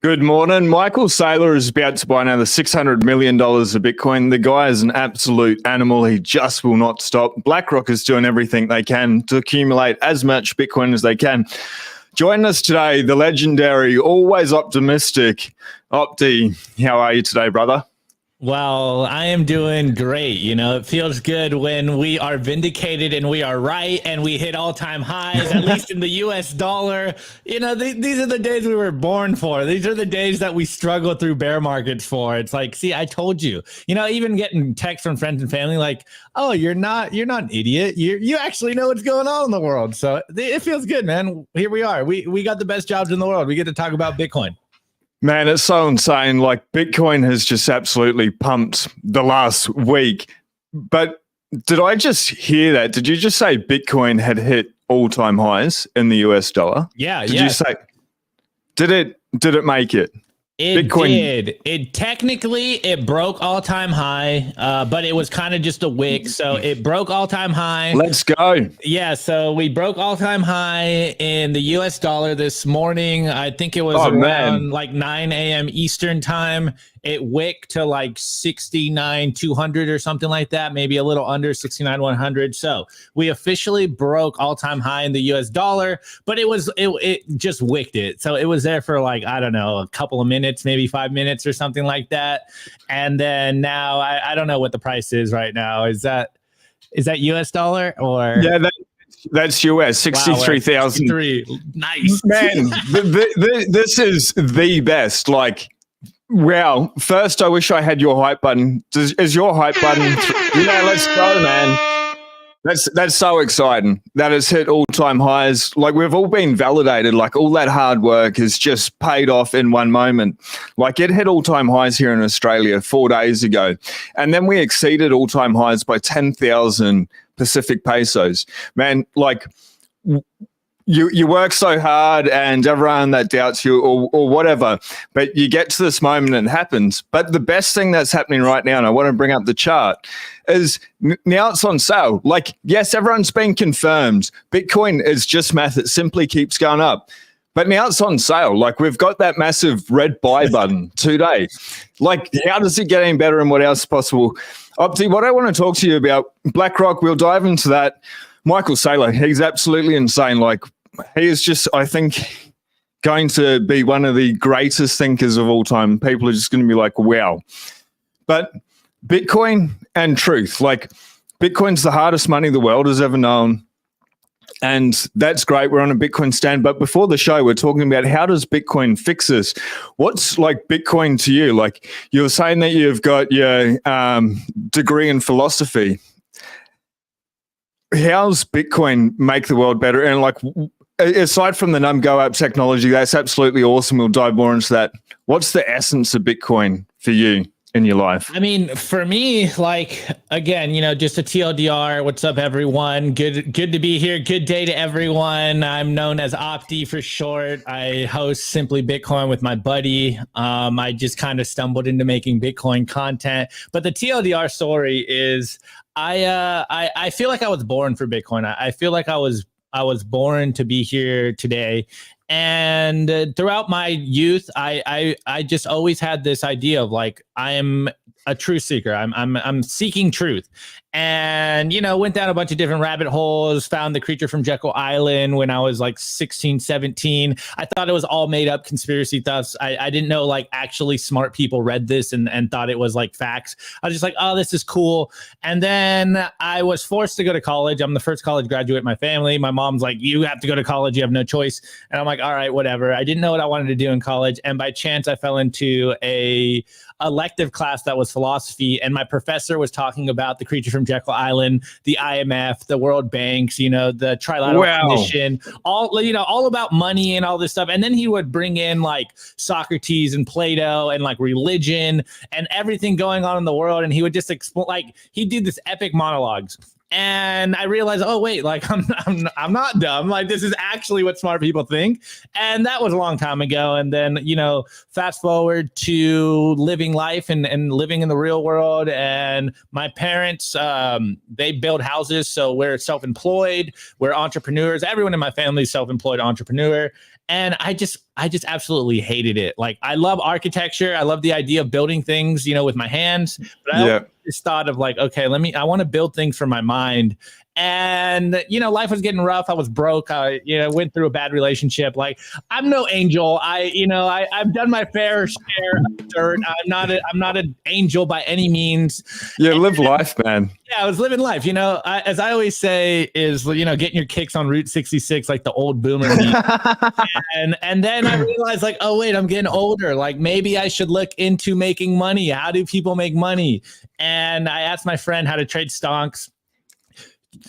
Good morning. Michael Saylor is about to buy another $600 million of Bitcoin. The guy is an absolute animal. He just will not stop. BlackRock is doing everything they can to accumulate as much Bitcoin as they can. Joining us today, the legendary, always optimistic Opti. How are you today, brother? Well, I am doing great. It feels good when we are vindicated and we are right and we hit all-time highs, at least in the US dollar. These are the days we were born for. These are the days that we struggle through bear markets for. It's like, see, I told you. Even getting texts from friends and family like, oh, you're not an idiot. You actually know what's going on in the world. So it feels good, man. Here we are. We got the best jobs in the world. We get to talk about Bitcoin. Man, it's so insane. Like, Bitcoin has just absolutely pumped the last week. But did I just hear that? Did you just say Bitcoin had hit all-time highs in the US dollar? Yeah. Did you say, did it make it? It did. It broke all-time high, but it was kind of just a wick. So it broke all-time high. Let's go. Yeah, so we broke all-time high in the US dollar this morning. I think it was around like 9 a.m. Eastern time. It wicked to like 69,200 or something like that, maybe a little under 69,100. So we officially broke all-time high in the US dollar, but it just wicked it. So it was there for like, I don't know, a couple of minutes, maybe 5 minutes or something like that. And then now I don't know what the price is right now. Is that US dollar or? Yeah, that's US, 63,000. Wow, nice. Man, this is the best. Like, wow. First, I wish I had your hype button. Is your hype button? Yeah, let's go, man. That's so exciting. That has hit all-time highs. Like, we've all been validated. Like, all that hard work has just paid off in one moment. Like, it hit all-time highs here in Australia 4 days ago. And then we exceeded all-time highs by 10,000 Pacific pesos. Man, like, you work so hard and everyone that doubts you or whatever, but you get to this moment and it happens. But the best thing that's happening right now, and I want to bring up the chart, is now it's on sale. Like, yes, everyone's been confirmed. Bitcoin is just math. It simply keeps going up. But now it's on sale. Like, we've got that massive red buy button today. Like, how does it get any better and what else is possible? Opti, what I want to talk to you about, BlackRock, we'll dive into that. Michael Saylor, he's absolutely insane. Like, he is just, I think, going to be one of the greatest thinkers of all time. People are just going to be like, wow. But Bitcoin and truth, like, Bitcoin's the hardest money the world has ever known. And that's great. We're on a Bitcoin stand. But before the show, we're talking about how does Bitcoin fix this? What's like Bitcoin to you? Like, you were saying that you've got your degree in philosophy. How's Bitcoin make the world better? And like, aside from the go up technology, that's absolutely awesome. We'll dive more into that. What's the essence of Bitcoin for you in your life? I mean, for me, like, again, just a TLDR. What's up, everyone? Good to be here. Good day to everyone. I'm known as Opti for short. I host Simply Bitcoin with my buddy. I just kind of stumbled into making Bitcoin content. But the TLDR story is I feel like I was born for Bitcoin. I feel like I was born to be here today. And throughout my youth, I just always had this idea of like, I am a truth seeker. I'm seeking truth. And, went down a bunch of different rabbit holes, found the Creature from Jekyll Island when I was like 16, 17. I thought it was all made up conspiracy thoughts. I didn't know like actually smart people read this and thought it was like facts. I was just like, oh, this is cool. And then I was forced to go to college. I'm the first college graduate in my family. My mom's like, you have to go to college. You have no choice. And I'm like, all right, whatever. I didn't know what I wanted to do in college. And by chance, I fell into a elective class that was philosophy. And my professor was talking about the Creature from Jekyll Island, the IMF, the World Banks, the Trilateral Commission, all about money and all this stuff. And then he would bring in like Socrates and Plato and like religion and everything going on in the world. And he would just explain, like, he'd do this epic monologues. And I realized, oh wait, like I'm not dumb. Like, this is actually what smart people think. And that was a long time ago. And then, fast forward to living life and living in the real world. And my parents, they build houses. So we're self-employed, we're entrepreneurs. Everyone in my family is self-employed entrepreneur. And I just I just absolutely hated it. Like, I love architecture. I love the idea of building things, with my hands. But I just thought of like, okay, I want to build things for my mind. And, life was getting rough. I was broke. I, went through a bad relationship. Like, I'm no angel. I've done my fair share of dirt. I'm not an angel by any means. Yeah, live life, man. Yeah, I was living life. As I always say, is getting your kicks on Route 66, like the old boomer. and then I realized, like, oh wait, I'm getting older. Like, maybe I should look into making money. How do people make money? And I asked my friend how to trade stocks.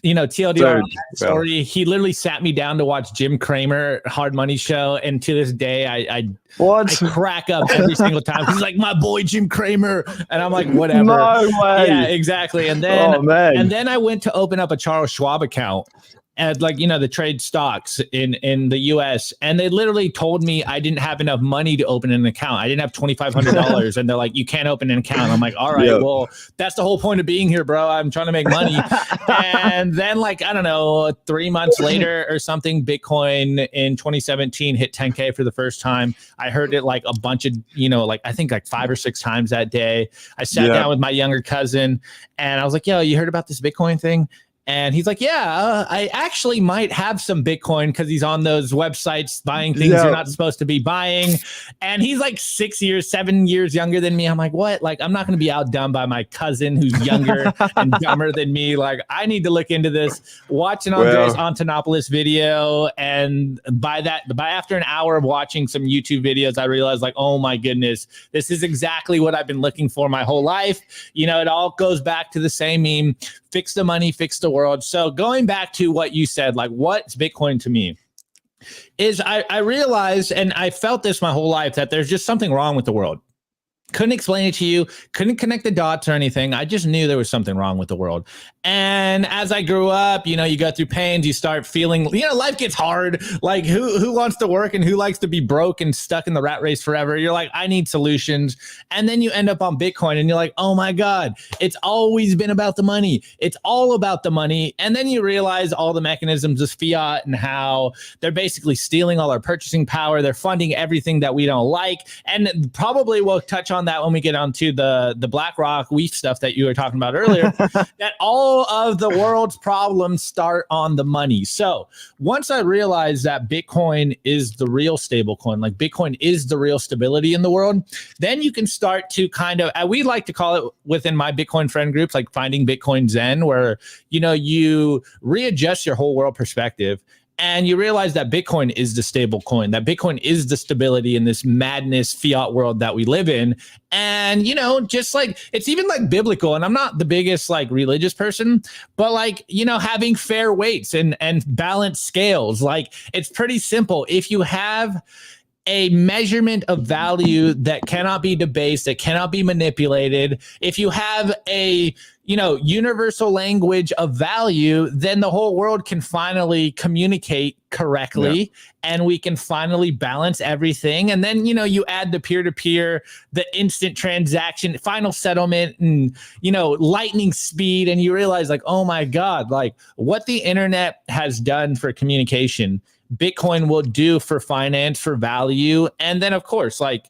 TLDR story. He literally sat me down to watch Jim Cramer Hard Money Show, and to this day, I crack up every single time. He's like, my boy Jim Cramer, and I'm like, whatever. No way. Yeah, exactly. And then I went to open up a Charles Schwab account. And the trade stocks in the US, and they literally told me I didn't have enough money to open an account. I didn't have $2,500, and they're like, you can't open an account. I'm like, all right, well, that's the whole point of being here, bro. I'm trying to make money. And then, I don't know, 3 months later or something, Bitcoin in 2017 hit 10K for the first time. I heard it like a bunch of, I think like 5 or 6 times that day. I sat down with my younger cousin, and I was like, yo, you heard about this Bitcoin thing? And he's like, yeah, I actually might have some Bitcoin, because he's on those websites buying things you're not supposed to be buying. And he's like 7 years younger than me. I'm like, what? Like, I'm not going to be outdone by my cousin who's younger and dumber than me. Like, I need to look into this. Watch an Andres Antonopoulos video. And by after an hour of watching some YouTube videos, I realized, like, oh my goodness, this is exactly what I've been looking for my whole life. It all goes back to the same meme: fix the money, fix the world. So going back to what you said, like, what's Bitcoin to me is I realized, and I felt this my whole life, that there's just something wrong with the world. Couldn't explain it to you, couldn't connect the dots or anything. I just knew there was something wrong with the world. And as I grew up, you go through pains, you start feeling, life gets hard. Like, who wants to work and who likes to be broke and stuck in the rat race forever? You're like, I need solutions. And then you end up on Bitcoin, and you're like, oh my God, it's always been about the money. It's all about the money. And then you realize all the mechanisms of fiat and how they're basically stealing all our purchasing power. They're funding everything that we don't like. And probably we'll touch on that when we get onto the BlackRock WEEF stuff that you were talking about earlier, that all of the world's problems start on the money. So once I realized that Bitcoin is the real stable coin, like Bitcoin is the real stability in the world, then you can start to kind of, we like to call it within my Bitcoin friend groups, like finding Bitcoin Zen, where, you readjust your whole world perspective. And you realize that Bitcoin is the stable coin, that Bitcoin is the stability in this madness fiat world that we live in. And, just like, it's even like biblical. And I'm not the biggest like religious person, but like, having fair weights and balanced scales, like, it's pretty simple. If you have a measurement of value that cannot be debased, that cannot be manipulated, if you have a universal language of value, then the whole world can finally communicate correctly, and we can finally balance everything. And then, you add the peer-to-peer, the instant transaction, final settlement, and, lightning speed. And you realize, like, oh my God, like, what the internet has done for communication, Bitcoin will do for finance, for value. And then, of course, like,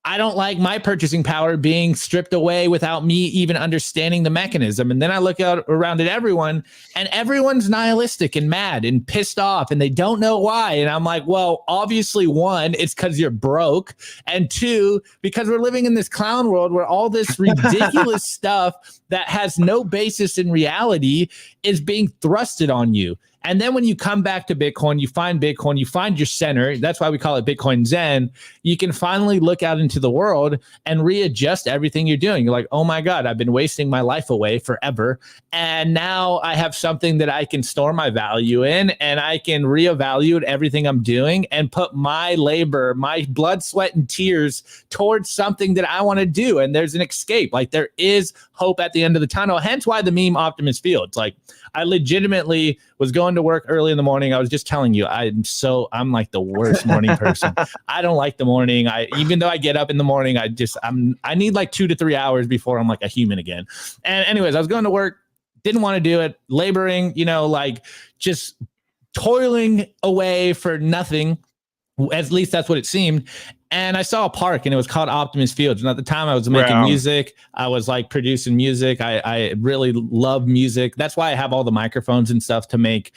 I don't like my purchasing power being stripped away without me even understanding the mechanism. And then I look out around at everyone, and everyone's nihilistic and mad and pissed off, and they don't know why. And I'm like, well, obviously, 1, it's because you're broke. And 2, because we're living in this clown world where all this ridiculous stuff that has no basis in reality is being thrusted on you. And then when you come back to Bitcoin, you find your center. That's why we call it Bitcoin Zen. You can finally look out into the world and readjust everything you're doing. You're like, oh my God, I've been wasting my life away forever. And now I have something that I can store my value in, and I can reevaluate everything I'm doing and put my labor, my blood, sweat, and tears towards something that I want to do. And there's an escape. Like, there is hope at the end of the tunnel. Hence why the meme Optimus Fields. Like, I legitimately was going to work early in the morning. I was just telling you, I'm like the worst morning person. I don't like the morning. Even though I get up in the morning, I need like 2 to 3 hours before I'm like a human again. And anyways, I was going to work, didn't want to do it, laboring, like just toiling away for nothing. At least that's what it seemed. And I saw a park and it was called Optimus Fields. And at the time I was making music. I was like producing music. I really love music. That's why I have all the microphones and stuff to make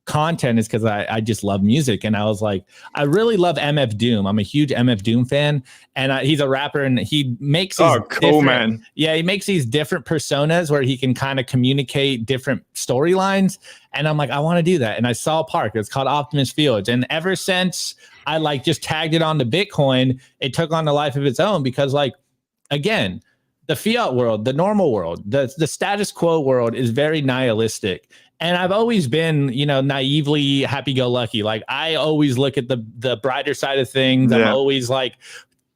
content, is because I just love music. And I was like, I really love MF Doom. I'm a huge MF Doom fan. And he's a rapper and he makes these man. Yeah, he makes these different personas where he can kind of communicate different storylines. And I'm like, I want to do that. And I saw a park. It's called Optimus Fields. And ever since I like just tagged it onto Bitcoin, it took on a life of its own, because like, again, the fiat world, the normal world, the status quo world is very nihilistic. And I've always been, you know, naively happy-go-lucky. Like, I always look at the brighter side of things. Yeah. I'm always like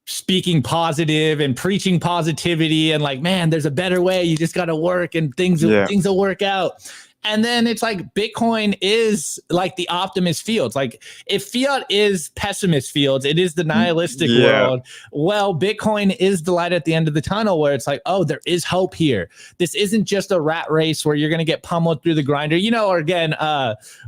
speaking positive and preaching positivity and like, man, there's a better way. You just got to work and things will work out. And then it's like Bitcoin is like the Optimus Fields. Like, if fiat is pessimist fields, it is the nihilistic world. Well, Bitcoin is the light at the end of the tunnel, where it's like, oh, there is hope here. This isn't just a rat race where you're going to get pummeled through the grinder. You know, or again,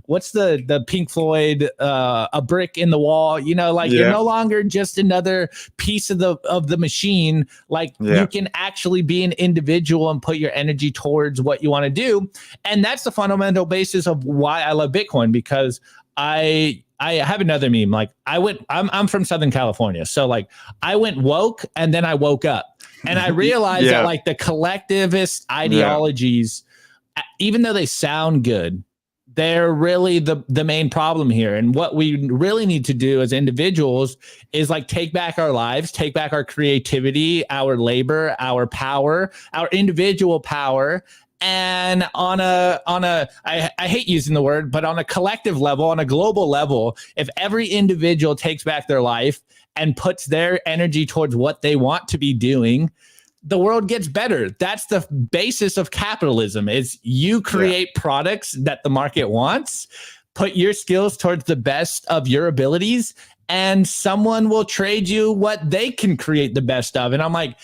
what's the Pink Floyd, a brick in the wall? You know, like you're no longer just another piece of the machine. Like you can actually be an individual and put your energy towards what you want to do. And that's the fundamental basis of why I love Bitcoin, because I have another meme. Like, I'm from Southern California. So like I went woke and then I woke up and I realized that like the collectivist ideologies, even though they sound good, they're really the main problem here. And what we really need to do as individuals is like take back our lives, take back our creativity, our labor, our power, our individual power. And I hate using the word, but on a collective level, on a global level, if every individual takes back their life and puts their energy towards what they want to be doing, the world gets better. That's the basis of capitalism, is you create products that the market wants, put your skills towards the best of your abilities, and someone will trade you what they can create the best of. And I'm like,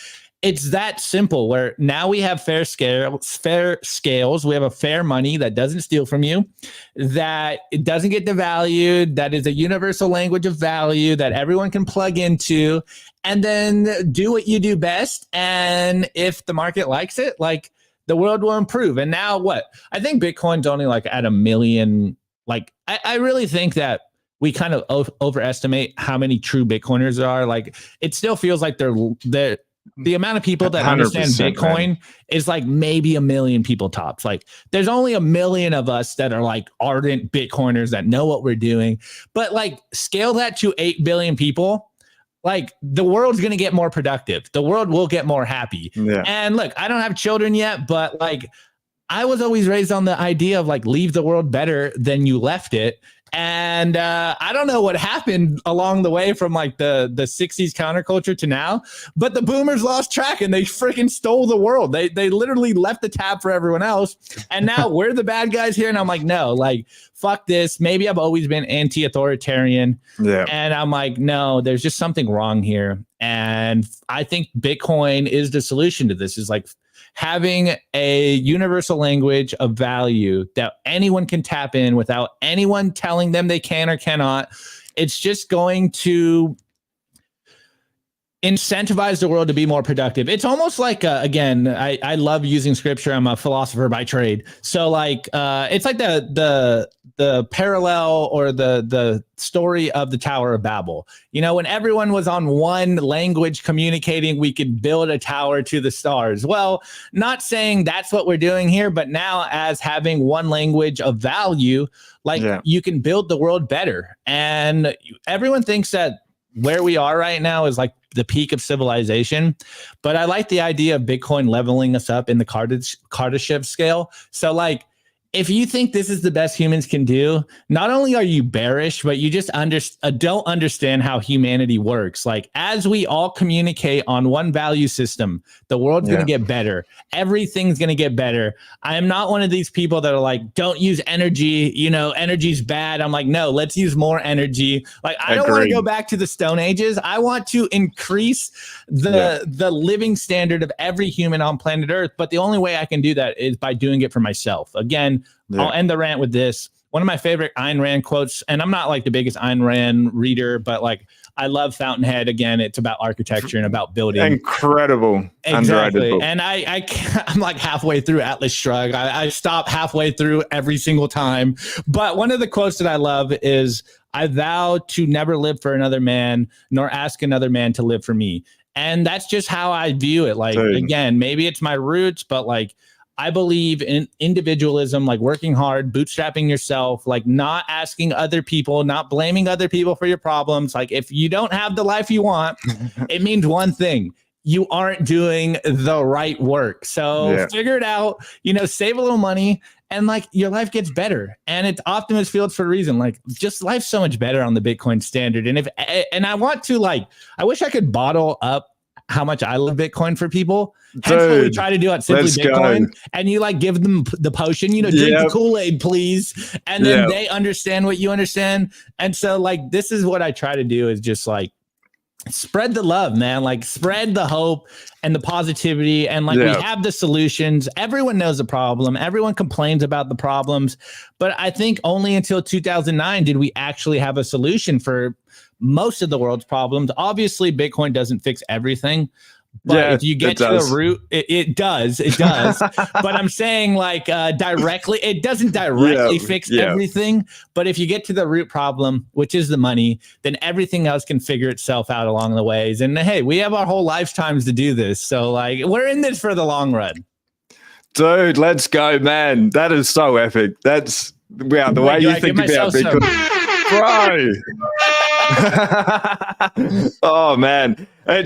it's that simple, where now we have fair scales. We have a fair money that doesn't steal from you, that it doesn't get devalued, that is a universal language of value that everyone can plug into, and then do what you do best. And if the market likes it, like, the world will improve. And now what? I think Bitcoin's only like at 1 million. Like, I really think that we kind of overestimate how many true Bitcoiners there are. Like, it still feels like they're the amount of people that understand Bitcoin, man, is like maybe 1 million people tops. Like, there's only 1 million of us that are like ardent Bitcoiners that know what we're doing. But like, scale that to 8 billion people. Like, the world's going to get more productive. The world will get more happy. Yeah. And look, I don't have children yet, but like, I was always raised on the idea of like, leave the world better than you left it. And I don't know what happened along the way from like the 60s counterculture to now, but the boomers lost track and they freaking stole the world. They literally left the tab for everyone else. And now we're the bad guys here. And I'm like, no, like, fuck this. Maybe I've always been anti-authoritarian. Yeah. And I'm like, no, there's just something wrong here. And I think Bitcoin is the solution to this, is like having a universal language of value that anyone can tap in without anyone telling them they can or cannot. It's just going to incentivize the world to be more productive. It's almost like, again, I love using scripture. I'm a philosopher by trade. So like, it's like the parallel or the story of the Tower of Babel. You know, when everyone was on one language communicating, we could build a tower to the stars. Well, not saying that's what we're doing here, but now as having one language of value, like you can build the world better. And everyone thinks that where we are right now is like the peak of civilization. But I like the idea of Bitcoin leveling us up in the Kardashev scale. So like, if you think this is the best humans can do, not only are you bearish, but you just don't understand how humanity works. Like, as we all communicate on one value system, the world's going to get better. Everything's going to get better. I am not one of these people that are like, don't use energy. You know, energy's bad. I'm like, no, let's use more energy. Like, I don't want to go back to the Stone Ages. I want to increase the living standard of every human on planet Earth. But the only way I can do that is by doing it for myself. Again, I'll end the rant with this. one of my favorite Ayn Rand quotes, and I'm not like the biggest Ayn Rand reader, but like I love Fountainhead. Again, it's about architecture and about building. Incredible. Exactly. Underrated book. And I'm like halfway through Atlas Shrugged. I stop halfway through every single time. But one of the quotes that I love is, I vow to never live for another man, nor ask another man to live for me. And that's just how I view it. Like, again, maybe it's my roots, but like, I believe in individualism, like working hard, bootstrapping yourself, like not asking other people, not blaming other people for your problems. Like if you don't have the life you want, it means one thing: you aren't doing the right work. So figure it out, save a little money, and like your life gets better. And it's Optimus Fields for a reason. Like just life's so much better on the Bitcoin standard. And I want to I wish I could bottle up how much I love Bitcoin for people. That's what we try to do at Simply Bitcoin. And you like give them the potion, drink the Kool-Aid, please. And then they understand what you understand. And so like, this is what I try to do, is just like spread the love, man. Like spread the hope and the positivity. And like we have the solutions. Everyone knows the problem. Everyone complains about the problems. But I think only until 2009 did we actually have a solution for most of the world's problems. Obviously, Bitcoin doesn't fix everything. But if you get to the root, it does. But I'm saying like directly, it doesn't directly fix everything. But if you get to the root problem, which is the money, then everything else can figure itself out along the ways. And hey, we have our whole lifetimes to do this. So like, we're in this for the long run. Dude, let's go, man. That is so epic. That's the way you think about Bitcoin. Bro. Oh man, I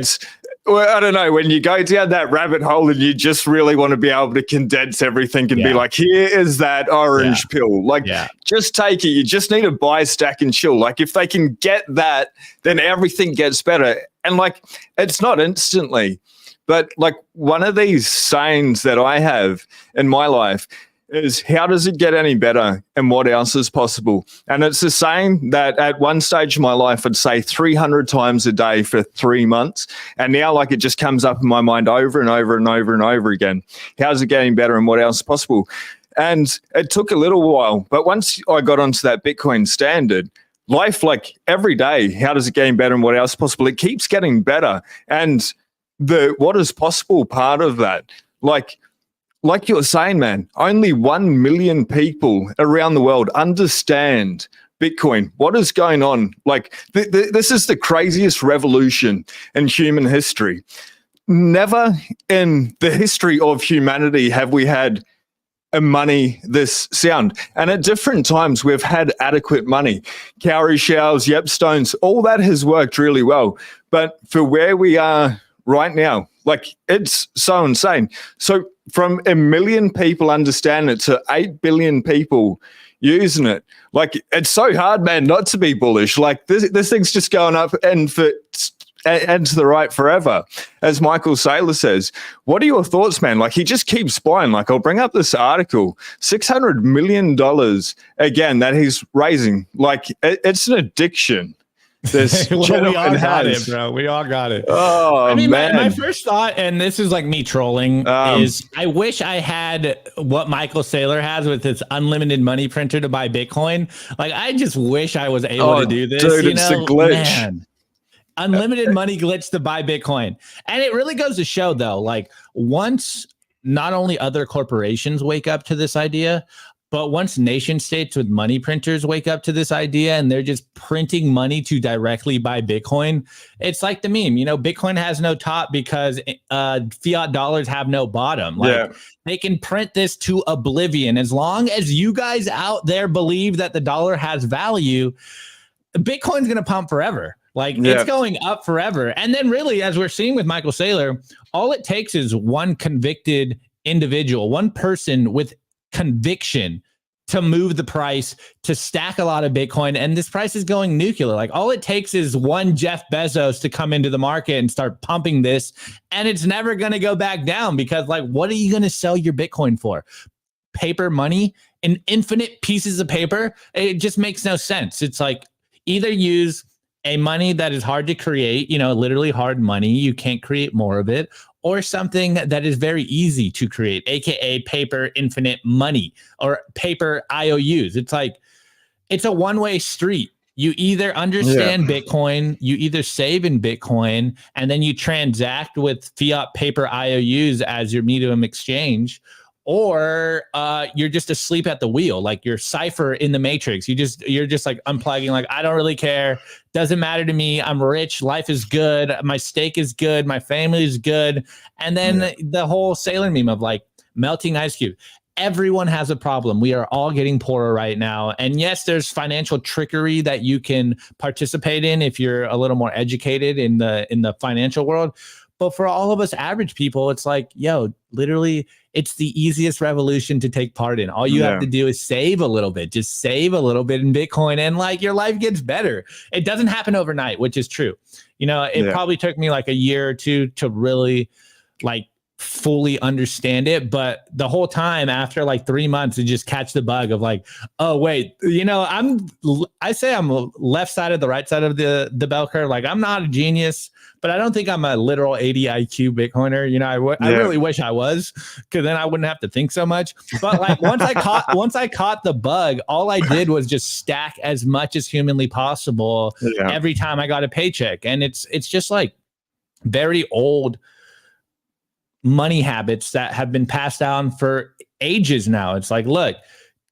don't know, when you go down that rabbit hole and you just really want to be able to condense everything and be like, here is that orange pill, like just take it. You just need to buy, stack, and chill. Like if they can get that, then everything gets better. And like, it's not instantly, but like one of these sayings that I have in my life is, how does it get any better and what else is possible? And it's the saying that at one stage of my life I'd say 300 times a day for 3 months, and now like it just comes up in my mind over and over and over and over again. How's it getting better and what else is possible? And it took a little while, but once I got onto that Bitcoin standard, life, like every day, how does it getting better and what else is possible? It keeps getting better. And the what is possible part of that, like you were saying, man, only 1 million people around the world understand Bitcoin. What is going on? Like, this is the craziest revolution in human history. Never in the history of humanity have we had a money this sound. And at different times, we've had adequate money. Cowrie showers, Yepstones, all that has worked really well. But for where we are right now, like, it's so insane. So from 1 million people understand it to 8 billion people using it, like, it's so hard, man, not to be bullish. Like this thing's just going up and to the right forever, as Michael Saylor says. What are your thoughts, man? Like, he just keeps buying. Like, I'll bring up this article, $600 million again that he's raising. Like, it's an addiction. This well, we all got it, bro. We all got it. Oh, I mean, man. My first thought, and this is like me trolling, is I wish I had what Michael Saylor has with his unlimited money printer to buy Bitcoin. Like, I just wish I was able to do this. Dude, it's a glitch. Man. Unlimited money glitch to buy Bitcoin. And it really goes to show, though, like, once not only other corporations wake up to this idea, but once nation states with money printers wake up to this idea and they're just printing money to directly buy Bitcoin, it's like the meme, Bitcoin has no top because fiat dollars have no bottom. Like, they can print this to oblivion. As long as you guys out there believe that the dollar has value, Bitcoin's going to pump forever. Like, it's going up forever. And then really, as we're seeing with Michael Saylor, all it takes is one convicted individual, one person with conviction to move the price, to stack a lot of Bitcoin, and this price is going nuclear. Like, all it takes is one Jeff Bezos to come into the market and start pumping this, and it's never going to go back down, because like, what are you going to sell your Bitcoin for? Paper money and infinite pieces of paper? It just makes no sense. It's like, either use a money that is hard to create, literally hard money, you can't create more of it, or something that is very easy to create, aka paper infinite money or paper IOUs. It's like, it's a one-way street. You either understand Bitcoin, you either save in Bitcoin, and then you transact with fiat paper IOUs as your medium exchange, or you're just asleep at the wheel, like you're Cypher in the Matrix. You're just like unplugging, like, I don't really care, doesn't matter to me, I'm rich, life is good, my steak is good, my family is good. And then the whole sailor meme of like melting ice cube. Everyone has a problem. We are all getting poorer right now. And yes, there's financial trickery that you can participate in if you're a little more educated in the financial world. But for all of us average people, it's like, yo, literally, it's the easiest revolution to take part in. All you have to do is save a little bit, just save a little bit in Bitcoin, and like your life gets better. It doesn't happen overnight, which is true. You know, it probably took me like a year or two to really like fully understand it, but the whole time after like 3 months to just catch the bug of like, oh wait, you know, I say I'm left side of the right side of the bell curve. Like, I'm not a genius, but I don't think I'm a literal 80 IQ Bitcoiner. You know, I really wish I was, because then I wouldn't have to think so much. But like once I caught the bug, all I did was just stack as much as humanly possible every time I got a paycheck. And it's just like very old money habits that have been passed down for ages now. It's like, look,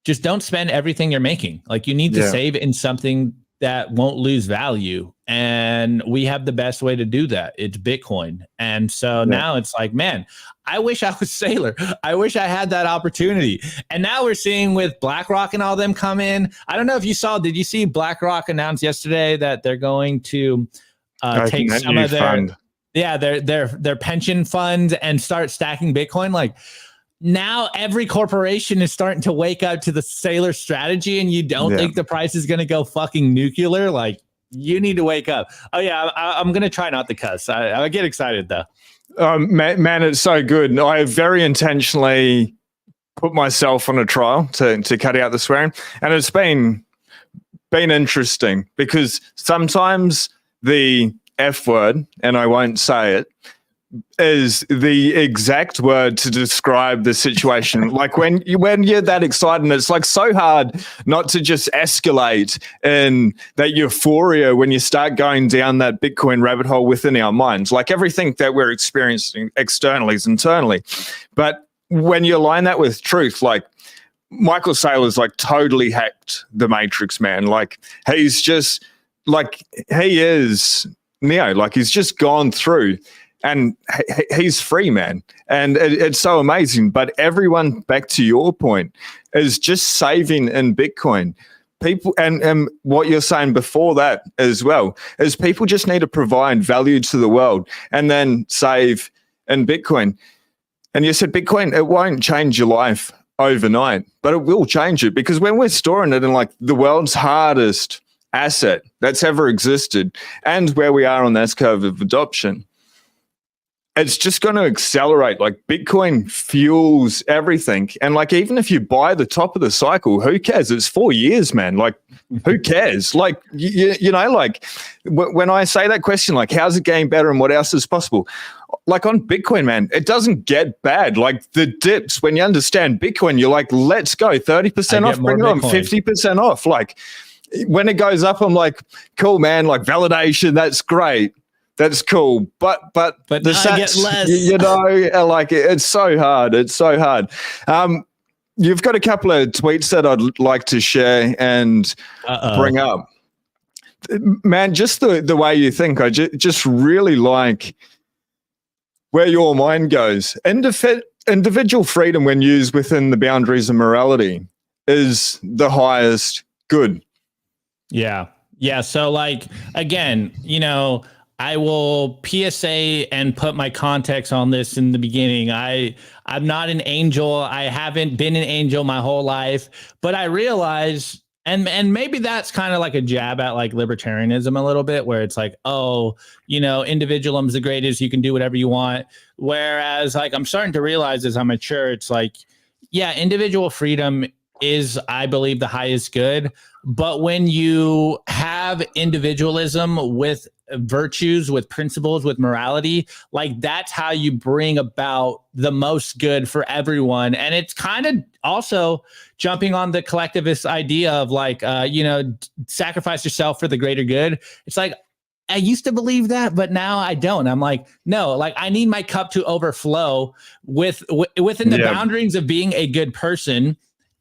just don't spend everything you're making. Like, you need to save in something that won't lose value. And we have the best way to do that. It's Bitcoin. And so now it's like, man, I wish I was Sailor. I wish I had that opportunity. And now we're seeing with BlackRock and all them come in. I don't know if you saw, did you see BlackRock announced yesterday that they're going to take some of their pension fund and start stacking Bitcoin? Like, now every corporation is starting to wake up to the Sailor strategy, and you don't think the price is going to go fucking nuclear? Like, you need to wake up. Oh yeah, I'm going to try not to cuss. I get excited though. Man, it's so good. I very intentionally put myself on a trial to cut out the swearing, and it's been interesting, because sometimes the F word, and I won't say it, is the exact word to describe the situation. Like when you're that excited, and it's like so hard not to just escalate in that euphoria when you start going down that Bitcoin rabbit hole within our minds. Like, everything that we're experiencing externally is internally. But when you align that with truth, like Michael Saylor's like totally hacked the Matrix, man. Like, he's just like, he is Neo, like he's just gone through, and he's free, man. And it's so amazing. But everyone, back to your point, is just saving in Bitcoin. People, and what you're saying before that as well, is people just need to provide value to the world and then save in Bitcoin. And you said Bitcoin, it won't change your life overnight, but it will change it, because when we're storing it in like the world's hardest asset that's ever existed, and where we are on the S-curve of adoption, it's just going to accelerate. Like, Bitcoin fuels everything. And like, even if you buy the top of the cycle, who cares? It's 4 years, man. Like, who cares? Like, you know, like when I say that question, like, how's it getting better and what else is possible? Like, on Bitcoin, man, it doesn't get bad. Like, the dips, when you understand Bitcoin, you're like, let's go 30% off, bring it on, 50% off. Like, when it goes up, I'm like, cool, man, like validation, that's great. That's cool, but the I get less. You know, like, it's so hard. It's so hard. You've got a couple of tweets that I'd like to share and bring up. Man, just the way you think, I just really like where your mind goes. Individual freedom, when used within the boundaries of morality, is the highest good. Yeah. So like, again, you know, I will PSA and put my context on this in the beginning. I'm not an angel. I haven't been an angel my whole life, but I realize, and maybe that's kind of like a jab at like libertarianism a little bit, where it's like, oh, you know, individualism is the greatest, you can do whatever you want. Whereas like, I'm starting to realize as I mature, it's like, yeah, individual freedom is, I believe, the highest good. But when you have individualism with virtues, with principles, with morality, like that's how you bring about the most good for everyone. And it's kind of also jumping on the collectivist idea of like, sacrifice yourself for the greater good. It's like, I used to believe that, but now I don't. I'm like, no, like I need my cup to overflow within the boundaries of being a good person.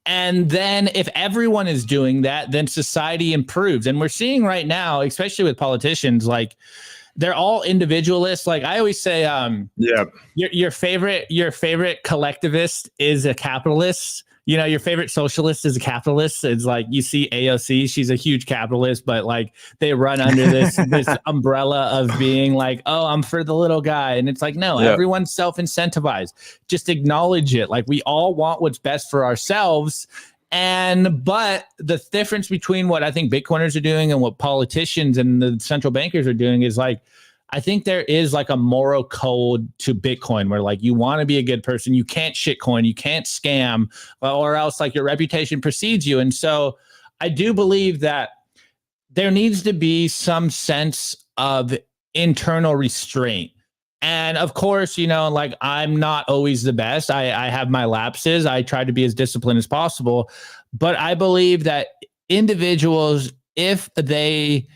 And then if everyone is doing that, then society improves. And we're seeing right now, especially with politicians, like they're all individualists. Like I always say, your favorite collectivist is a capitalist. You know, your favorite socialist is a capitalist. It's like you see AOC, she's a huge capitalist, but like they run under this umbrella of being like, oh, I'm for the little guy. And it's like, no, everyone's self-incentivized. Just acknowledge it. Like we all want what's best for ourselves. But the difference between what I think Bitcoiners are doing and what politicians and the central bankers are doing is like, I think there is like a moral code to Bitcoin where like you want to be a good person. You can't shitcoin, you can't scam, or else like your reputation precedes you. And so I do believe that there needs to be some sense of internal restraint. And of course, like I'm not always the best. I have my lapses. I try to be as disciplined as possible. But I believe that individuals, if they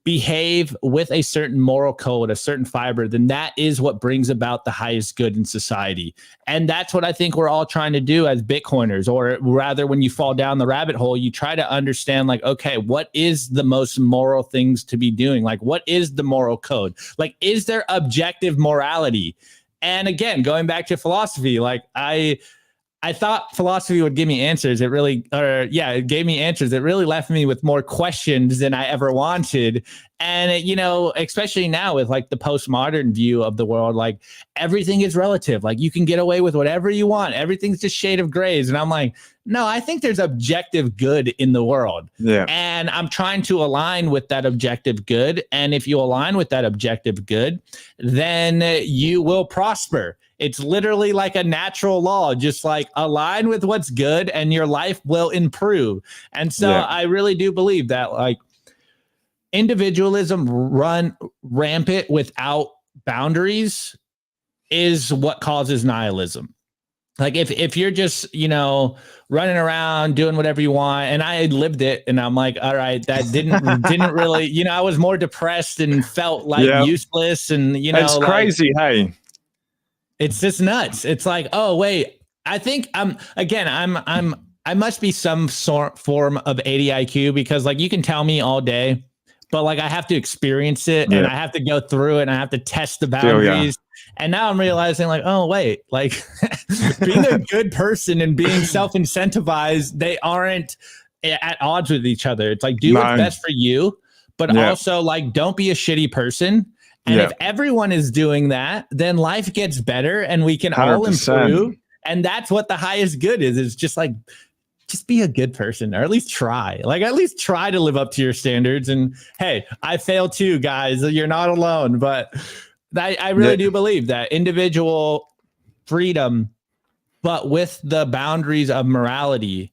behave with a certain moral code, a certain fiber, then that is what brings about the highest good in society. And that's what I think we're all trying to do as Bitcoiners, or rather when you fall down the rabbit hole, you try to understand like, okay, what is the most moral things to be doing? Like, what is the moral code? Like, is there objective morality? And again, going back to philosophy, like I thought philosophy would give me answers. It gave me answers. It really left me with more questions than I ever wanted. And, especially now with like the postmodern view of the world, like everything is relative. Like you can get away with whatever you want. Everything's just shade of grays. And I'm like, no, I think there's objective good in the world. Yeah. And I'm trying to align with that objective good. And if you align with that objective good, then you will prosper. It's literally like a natural law, just like align with what's good and your life will improve. And so I really do believe that like individualism run rampant without boundaries is what causes nihilism. Like if you're just, running around doing whatever you want, and I lived it, and I'm like, all right, that didn't really, I was more depressed and felt like useless, and it's crazy, hey. It's just nuts. It's like, oh wait, I think I must be some form of ADIQ, because like you can tell me all day, but like I have to experience it and I have to go through it and I have to test the boundaries. And now I'm realizing like, oh wait, like being a good person and being self-incentivized, they aren't at odds with each other. It's like do what's best for you, but also like don't be a shitty person. And if everyone is doing that, then life gets better and we can 100%. All improve. And that's what the highest good is. It's just like, just be a good person, or at least try. Like, at least try to live up to your standards. And hey, I fail too, guys. You're not alone. But I really do believe that individual freedom, but with the boundaries of morality,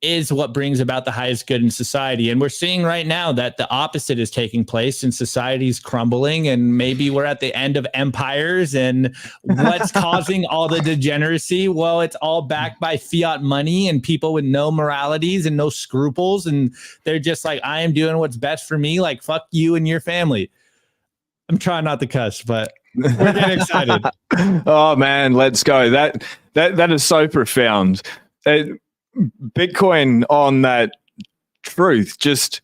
is what brings about the highest good in society. And we're seeing right now that the opposite is taking place, and society's crumbling, and maybe we're at the end of empires. And what's causing all the degeneracy? Well, it's all backed by fiat money and people with no moralities and no scruples. And they're just like, I am doing what's best for me. Like, fuck you and your family. I'm trying not to cuss, but we're getting excited. Oh man, let's go. That is so profound. Bitcoin on that truth just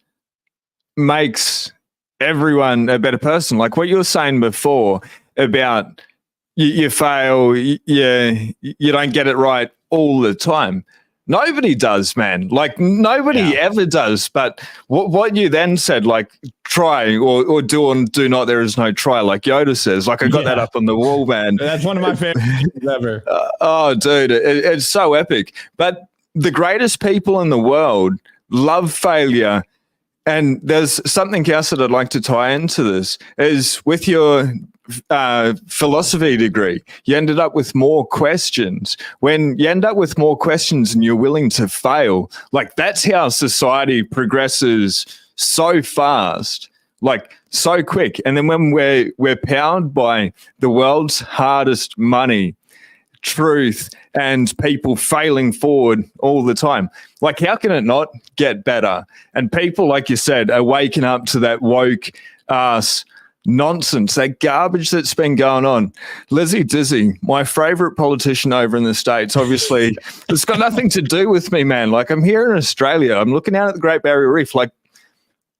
makes everyone a better person. Like what you were saying before about you fail, you don't get it right all the time. Nobody does, man. Like nobody ever does. But what you then said, like try or do or do not, there is no try, like Yoda says. Like I got that up on the wall, man. That's one of my favorite things ever. Oh, dude, it's so epic. But the greatest people in the world love failure. And there's something else that I'd like to tie into this is with your philosophy degree, you ended up with more questions. When you end up with more questions and you're willing to fail, like that's how society progresses so fast. like so quick. And then when we're powered by the world's hardest money, truth, and people failing forward all the time, like how can it not get better? And people, like you said, are waking up to that woke ass nonsense, that garbage that's been going on. Lizzie Dizzy, my favorite politician over in the States, obviously, it's got nothing to do with me, man. Like, I'm here in Australia, I'm looking out at the Great Barrier Reef, like,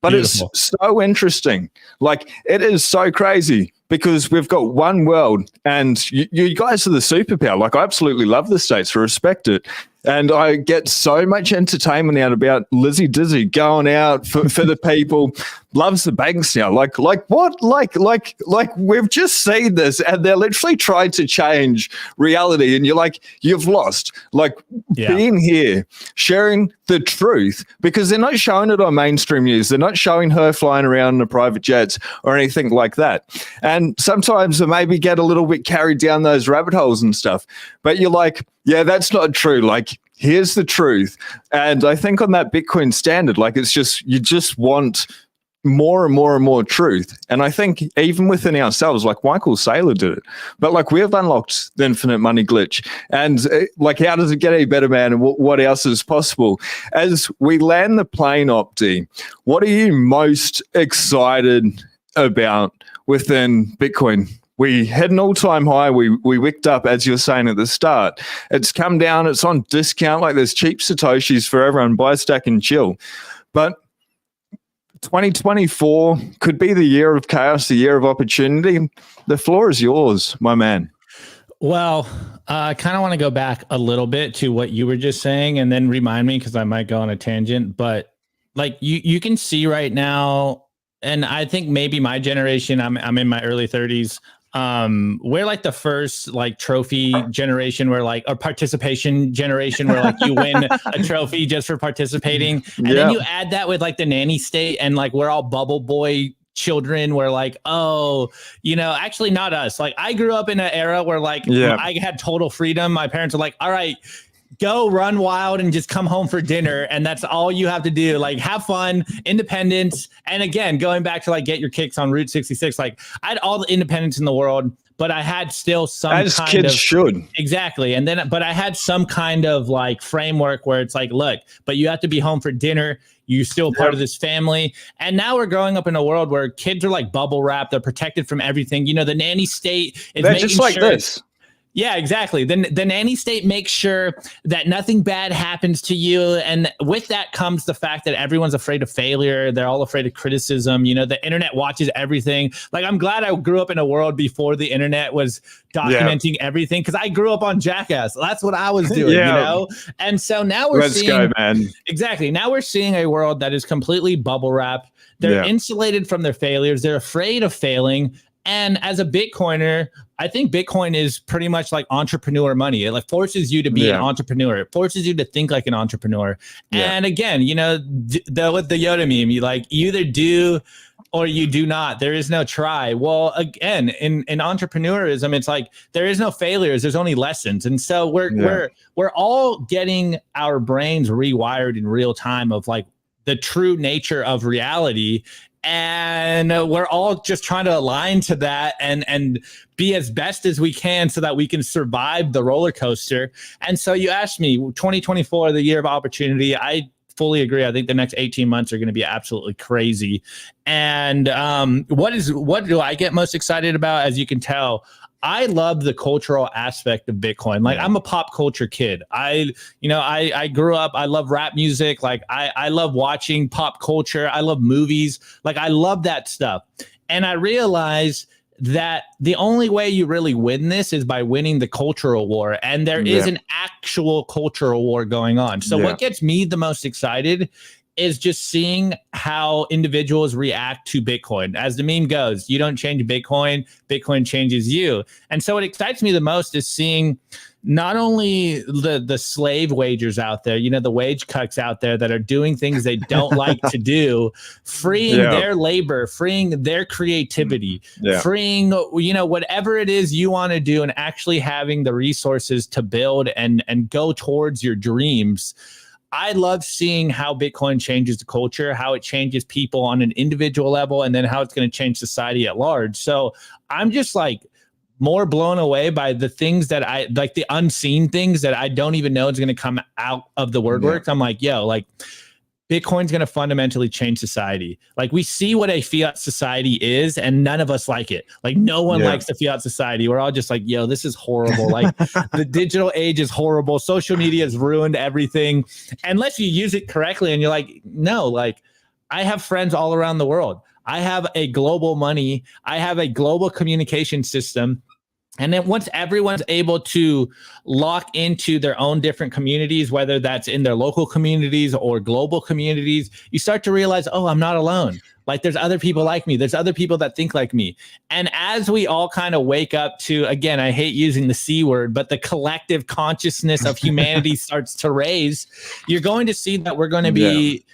but Beautiful. It's so interesting. Like, it is so crazy because we've got one world and you guys are the superpower. Like, I absolutely love the States, I respect it. And I get so much entertainment out about Lizzie Dizzy going out for the people, loves the banks now. Like what? Like we've just seen this and they're literally trying to change reality. And you're like, you've lost. Like being here, sharing the truth, because they're not showing it on mainstream news. They're not showing her flying around in a private jets or anything like that. And sometimes they maybe get a little bit carried down those rabbit holes and stuff. But you're like, yeah, that's not true. Like, here's the truth. And I think on that Bitcoin standard, like it's just, you just want more and more and more truth. And I think even within ourselves, like Michael Saylor did it, but like we've unlocked the infinite money glitch. And like, how does it get any better, man? And what else is possible? As we land the plane, Opti, what are you most excited about within Bitcoin? We hit an all-time high. We wicked up, as you were saying at the start. It's come down. It's on discount. Like, there's cheap Satoshis for everyone. Buy, stack, and chill. But 2024 could be the year of chaos, the year of opportunity. The floor is yours, my man. Well, I kind of want to go back a little bit to what you were just saying and then remind me, because I might go on a tangent. But like you can see right now, and I think maybe my generation, I'm in my early 30s. We're like the first like trophy generation where like, or participation generation where like you win a trophy just for participating. And then you add that with like the nanny state and like we're all bubble boy children. We're like, oh, you know, actually not us. Like I grew up in an era where like I had total freedom. My parents were like, all right, go run wild and just come home for dinner. And that's all you have to do. Like have fun, independence. And again, going back to like get your kicks on Route 66, like I had all the independence in the world, but I had still some as kind kids of should. Exactly. And then, but I had some kind of like framework where it's like, look, but you have to be home for dinner. You're still part of this family. And now we're growing up in a world where kids are like bubble wrapped. They're protected from everything. You know, the nanny state is They're just like this. Yeah, exactly. Then the nanny state makes sure that nothing bad happens to you. And with that comes the fact that everyone's afraid of failure. They're all afraid of criticism. You know, the internet watches everything. Like, I'm glad I grew up in a world before the internet was documenting everything, because I grew up on Jackass. That's what I was doing, you know? And so now we're Let's go, man. Exactly. Now we're seeing a world that is completely bubble wrapped. They're insulated from their failures. They're afraid of failing. And as a Bitcoiner, I think Bitcoin is pretty much like entrepreneur money. It like forces you to be an entrepreneur. It forces you to think like an entrepreneur. And again, you know, with the Yoda meme, you like you either do or you do not. There is no try. Well, again, in entrepreneurism, it's like there is no failures. There's only lessons. And so we're all getting our brains rewired in real time of like the true nature of reality. And we're all just trying to align to that and be as best as we can so that we can survive the roller coaster. And so you asked me, 2024, the year of opportunity. I fully agree. I think the next 18 months are going to be absolutely crazy. And what do I get most excited about? As you can tell, I love the cultural aspect of Bitcoin. Like I'm a pop culture kid. I grew up, I love rap music. Like I love watching pop culture. I love movies. Like I love that stuff. And I realized that the only way you really win this is by winning the cultural war. And there is an actual cultural war going on. So what gets me the most excited is just seeing how individuals react to Bitcoin. As the meme goes, you don't change Bitcoin, Bitcoin changes you. And so what excites me the most is seeing not only the slave wagers out there, you know, the wage cucks out there that are doing things they don't like to do, freeing their labor, freeing their creativity, freeing, you know, whatever it is you want to do, and actually having the resources to build and go towards your dreams. I love seeing how Bitcoin changes the culture, how it changes people on an individual level, and then how it's going to change society at large. So I'm just like more blown away by the things that I like, the unseen things that I don't even know is going to come out of the word works. I'm like, yo, like Bitcoin's going to fundamentally change society. Like we see what a fiat society is, and none of us like it. Like no one likes the fiat society. We're all just like, yo, this is horrible. Like the digital age is horrible. Social media has ruined everything. Unless you use it correctly, and you're like, no, like I have friends all around the world. I have a global money. I have a global communication system. And then once everyone's able to lock into their own different communities, whether that's in their local communities or global communities, you start to realize, oh, I'm not alone. Like there's other people like me. There's other people that think like me. And as we all kind of wake up to, again, I hate using the C word, but the collective consciousness of humanity starts to raise, you're going to see that we're going to be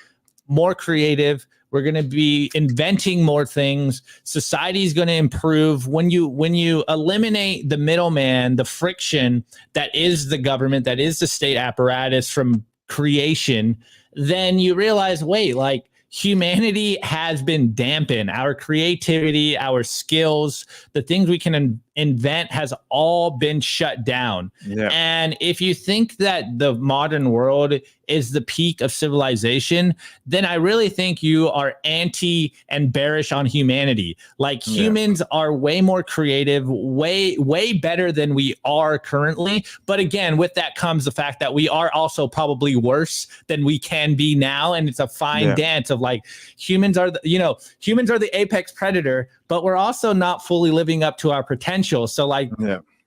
more creative. We're going to be inventing more things. Society is going to improve when you eliminate the middleman, the friction that is the government, that is the state apparatus from creation. Then you realize, wait, like humanity has been dampened. Our creativity, our skills, the things we can invent has all been shut down. And if you think that the modern world is the peak of civilization, then I really think you are anti and bearish on humanity. Like humans are way more creative, way better than we are currently. But again, with that comes the fact that we are also probably worse than we can be now. And it's a fine dance of like humans are the apex predator, but we're also not fully living up to our potential. So like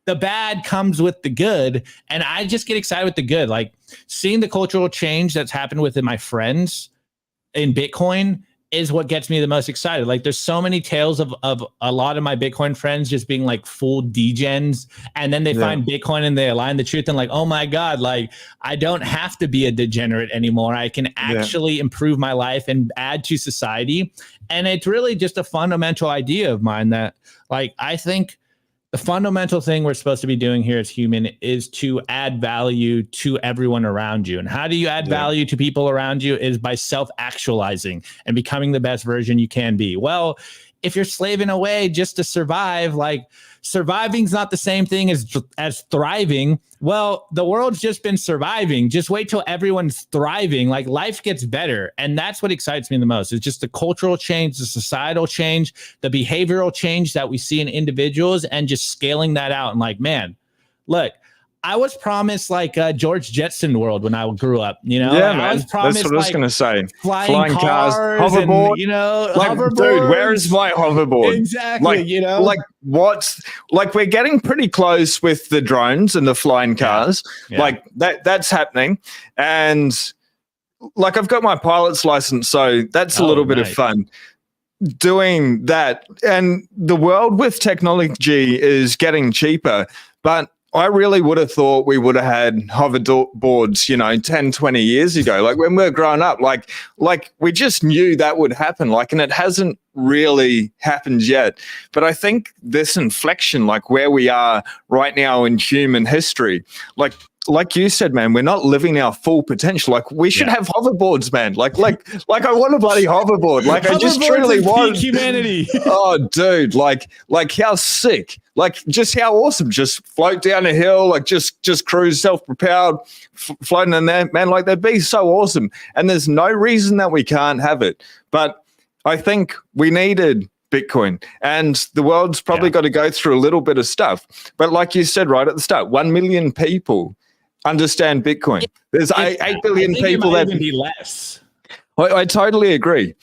the bad comes with the good. And I just get excited with the good. Like seeing the cultural change that's happened within my friends in Bitcoin is what gets me the most excited. Like there's so many tales of a lot of my Bitcoin friends just being like full degens. And then they find Bitcoin and they align the truth and like, oh my God, like I don't have to be a degenerate anymore. I can actually improve my life and add to society. And it's really just a fundamental idea of mine that like, I think the fundamental thing we're supposed to be doing here as human is to add value to everyone around you. And how do you add value to people around you is by self-actualizing and becoming the best version you can be. Well, if you're slaving away just to survive, like surviving's not the same thing as thriving. Well, the world's just been surviving. Just wait till everyone's thriving. Like life gets better. And that's what excites me the most. It's just the cultural change, the societal change, the behavioral change that we see in individuals and just scaling that out. And like, man, look, I was promised like a George Jetson world when I grew up, you know? Yeah, man. I was promised, that's what I was going to say. Flying cars, hoverboard, and, you know, like, dude, where is my hoverboard? Exactly, like, you know? Like we're getting pretty close with the drones and the flying cars. Like that's happening. And like I've got my pilot's license, so that's a little bit of fun doing that. And the world with technology is getting cheaper, but I really would have thought we would have had hoverboards, 10, 20 years ago. Like when we were growing up, like we just knew that would happen. Like, and it hasn't really happened yet. But I think this inflection, like where we are right now in human history, like you said, man, we're not living our full potential. Like we should have hoverboards, man. Like I want a bloody hoverboard. Like I just truly want humanity. Oh, dude, like how sick. Like just how awesome. Just float down a hill, like just cruise, self-propelled, floating in there, man. Like that'd be so awesome. And there's no reason that we can't have it. But I think we needed Bitcoin, and the world's probably got to go through a little bit of stuff. But like you said right at the start, 1 million people understand Bitcoin. There's 8 billion people that even be less. I totally agree.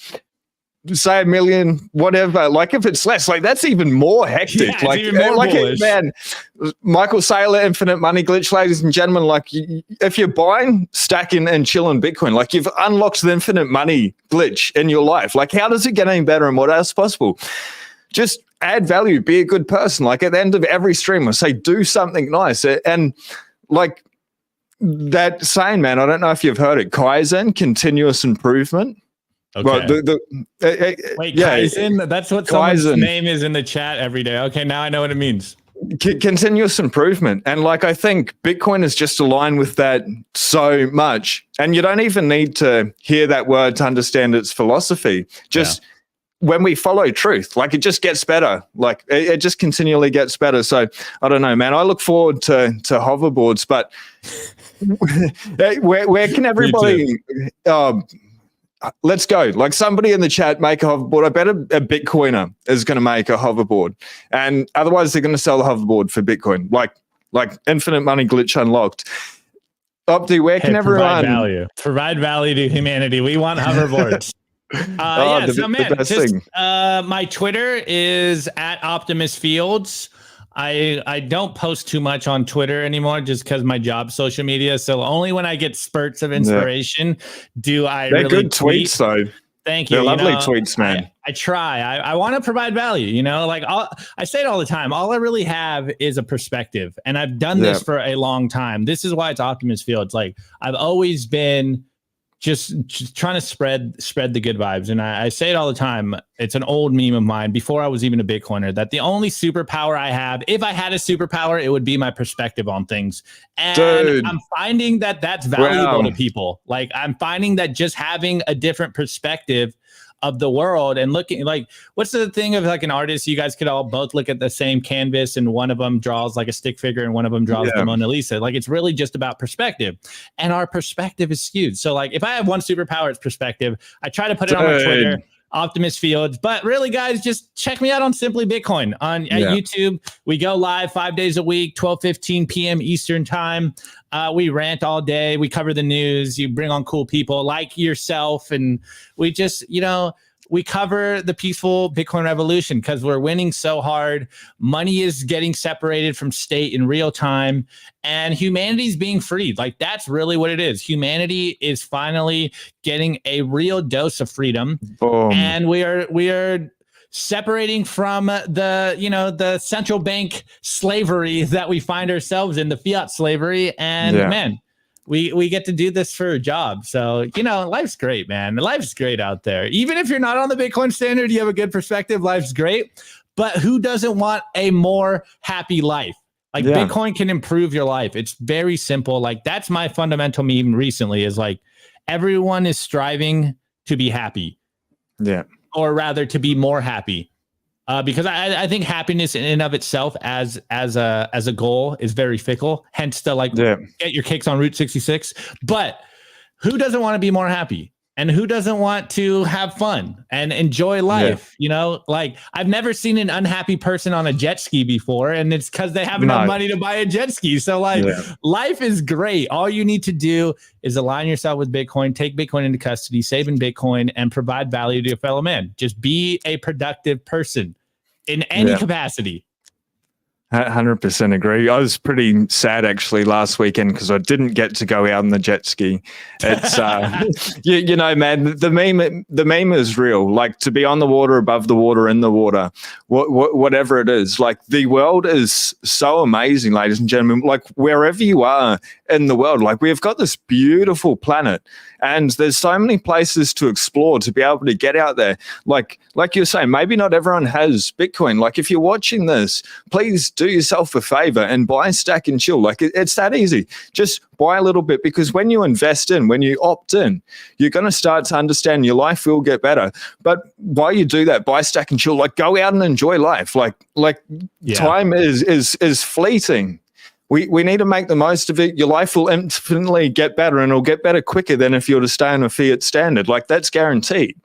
Say 1 million, whatever. Like if it's less, like that's even more hectic. Yeah, like, even more bullish. Man, Michael Saylor, Infinite Money Glitch, ladies and gentlemen. Like if you're buying, stacking, and chilling Bitcoin, like you've unlocked the infinite money glitch in your life. Like how does it get any better, and what else is possible? Just add value, be a good person. Like at the end of every stream, I say do something nice, and like that saying, man. I don't know if you've heard it. Kaizen, continuous improvement. Okay. Well, Wait, Kaizen? That's what someone's name is in the chat every day. Okay, now I know what it means. continuous improvement. And like, I think Bitcoin is just aligned with that so much. And you don't even need to hear that word to understand its philosophy. Just when we follow truth, like it just gets better. Like it just continually gets better. So I don't know, man. I look forward to hoverboards, but where can everybody let's go. Like somebody in the chat make a hoverboard. I bet a Bitcoiner is going to make a hoverboard, and otherwise they're going to sell the hoverboard for Bitcoin. Like infinite money glitch unlocked. Opti, where can everyone provide value to humanity? We want hoverboards. My Twitter is at Optimus Fields. I don't post too much on Twitter anymore just because my job's social media. So only when I get spurts of inspiration do I They're really good tweets, though. Thank you. They're lovely tweets, man. I try. I want to provide value, like I say it all the time. All I really have is a perspective, and I've done this for a long time. This is why it's Optimus Fields. Like I've always been just trying to spread the good vibes. And I say it all the time. It's an old meme of mine before I was even a Bitcoiner, that the only superpower I have, if I had a superpower, it would be my perspective on things. And I'm finding that that's valuable to people. Like I'm finding that just having a different perspective of the world and looking, like, what's the thing of like an artist? You guys could all both look at the same canvas and one of them draws like a stick figure and one of them draws the Mona Lisa. Like it's really just about perspective, and our perspective is skewed. So like if I have one superpower, it's perspective. I try to put it on my Twitter, Optimus Fields, but really guys, just check me out on Simply Bitcoin at YouTube. We go live 5 days a week, 12:15 p.m. Eastern time. We rant all day. We cover the news. You bring on cool people like yourself. And we just, we cover the peaceful Bitcoin revolution because we're winning so hard. Money is getting separated from state in real time, and humanity's being freed. Like that's really what it is. Humanity is finally getting a real dose of freedom. Boom. And we are separating from the central bank slavery that we find ourselves in, the fiat slavery. And man, we get to do this for a job. So, life's great, man. Life's great out there. Even if you're not on the Bitcoin standard, you have a good perspective. Life's great. But who doesn't want a more happy life? Like Bitcoin can improve your life. It's very simple. Like that's my fundamental meme recently is like everyone is striving to be happy. Yeah. Or rather to be more happy. Because I think happiness in and of itself as a goal is very fickle. Hence the get your kicks on Route 66. But who doesn't want to be more happy? And who doesn't want to have fun and enjoy life? Like I've never seen an unhappy person on a jet ski before, and it's because they have enough money to buy a jet ski. So life is great. All you need to do is align yourself with Bitcoin, take Bitcoin into custody, save in Bitcoin, and provide value to your fellow man. Just be a productive person in any capacity. 100% agree. I was pretty sad actually last weekend because I didn't get to go out on the jet ski. It's man, the meme is real. Like to be on the water, above the water, in the water, whatever it is. Like the world is so amazing, ladies and gentlemen. Like wherever you are in the world, like we've got this beautiful planet, and there's so many places to explore to be able to get out there. Like you're saying, maybe not everyone has Bitcoin. Like if you're watching this, please do yourself a favor and buy Stack and Chill. Like it's that easy. Just buy a little bit, because when you invest in, when you opt in, you're going to start to understand your life will get better. But while you do that, buy Stack and Chill. Like go out and enjoy life. Time is fleeting. We need to make the most of it. Your life will infinitely get better, and it'll get better quicker than if you were to stay on a fiat standard. Like that's guaranteed.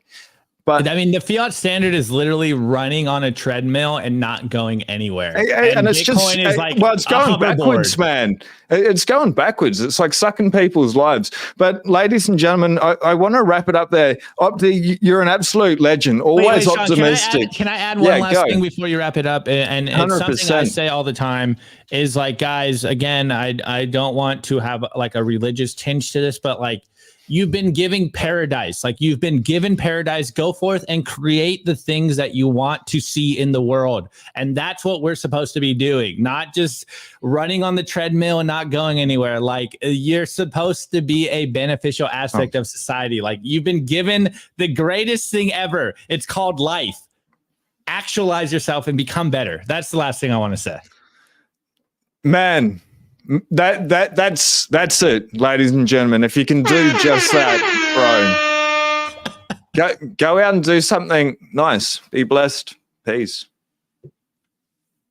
But I mean, the fiat standard is literally running on a treadmill and not going anywhere. And it's Bitcoin just, it's going backwards, man. It's going backwards. It's like sucking people's lives. But ladies and gentlemen, I want to wrap it up there. Opti, you're an absolute legend. Always Sean, optimistic. Can I add one last thing before you wrap it up? And it's something I say all the time is like, guys, again, I don't want to have like a religious tinge to this, but like, you've been given paradise. Like you've been given paradise. Go forth and create the things that you want to see in the world. And that's what we're supposed to be doing, not just running on the treadmill and not going anywhere. Like you're supposed to be a beneficial aspect of society. Like you've been given the greatest thing ever. It's called life. Actualize yourself and become better. That's the last thing I want to say. Man, that's it, ladies and gentlemen. If you can do just that, bro, go out and do something nice. Be blessed. Peace.